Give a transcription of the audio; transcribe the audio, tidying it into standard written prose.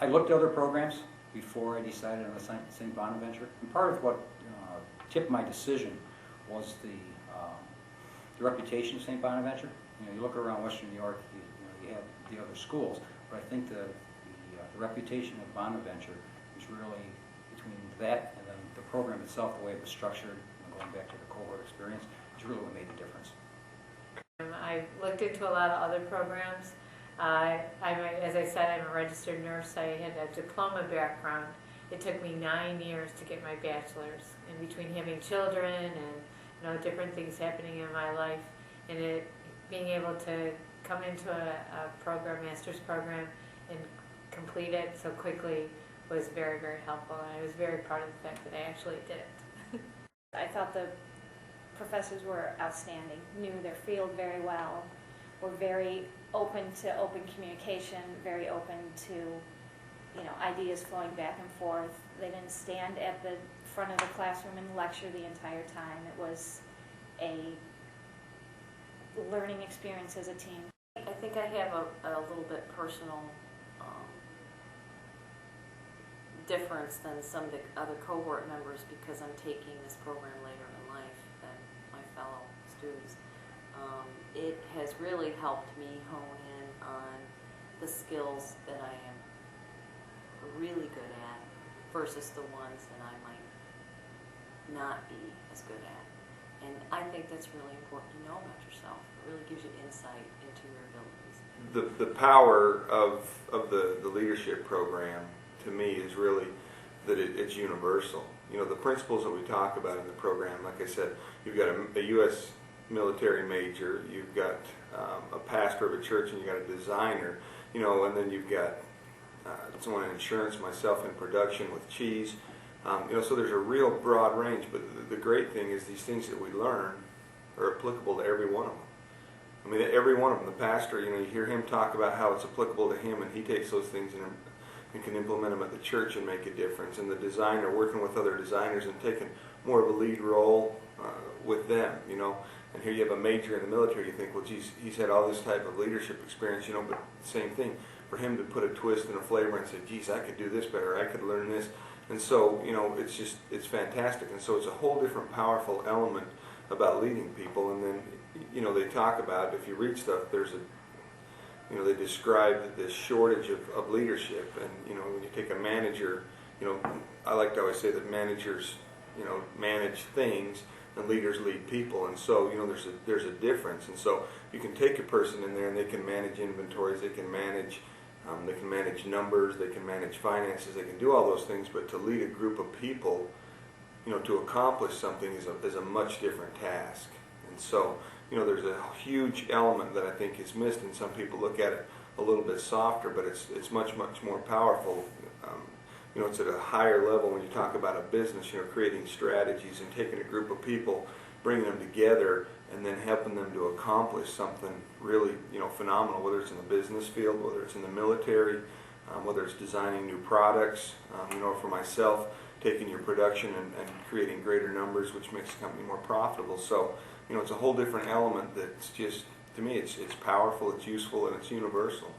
looked at other programs before I decided on St. Bonaventure, and part of what tipped my decision was the reputation of St. Bonaventure. You look around Western New York, you have the other schools, but I think the reputation of Bonaventure is really, between that and then the program itself, the way it was structured, going back to the cohort experience, is really what made the difference. I looked into a lot of other programs. As I said, I'm a registered nurse. I had a diploma background. It took me 9 years to get my bachelor's. And between having children and different things happening in my life, and being able to come into a program, master's program, and complete it so quickly was very, very helpful. And I was very proud of the fact that I actually did it. I thought the professors were outstanding, knew their field very well, were very open to open communication, very open to ideas flowing back and forth. They didn't stand at the front of the classroom and lecture the entire time. It was a learning experience as a team. I think I have a little bit personal difference than some of the other cohort members because I'm taking this program later in life than my fellow students. It has really helped me hone in on the skills that I am really good at versus the ones that I might not be as good at. And I think that's really important to know about yourself. It really gives you insight into your abilities. The power of the leadership program to me is really that it's universal. The principles that we talk about in the program, like I said, you've got a U.S. military major, you've got a pastor of a church, and you've got a designer, and then you've got someone in insurance, myself in production with cheese. So there's a real broad range, but the great thing is these things that we learn are applicable to every one of them. I mean, every one of them. The pastor, you hear him talk about how it's applicable to him, and he takes those things and can implement them at the church and make a difference. And the designer, working with other designers and taking more of a lead role with them, And here you have a major in the military, you think, well, geez, he's had all this type of leadership experience, but same thing. For him to put a twist and a flavor and say, geez, I could do this better, I could learn this. And so, it's fantastic. And so it's a whole different powerful element about leading people. And then, they talk about, if you read stuff, there's they describe this shortage of leadership. And, when you take a manager, I like to always say that managers, manage things and leaders lead people. And so, there's a difference. And so you can take a person in there and they can manage inventories, they can manage numbers, they can manage finances, they can do all those things, but to lead a group of people, to accomplish something is a much different task. And so, there's a huge element that I think is missed, and some people look at it a little bit softer, but it's much, much more powerful. It's at a higher level when you talk about a business, creating strategies and taking a group of people, bringing them together, and then helping them to accomplish something really, phenomenal, whether it's in the business field, whether it's in the military, whether it's designing new products, for myself, taking your production and creating greater numbers, which makes the company more profitable. So, it's a whole different element that's just, to me, it's powerful, it's useful, and it's universal.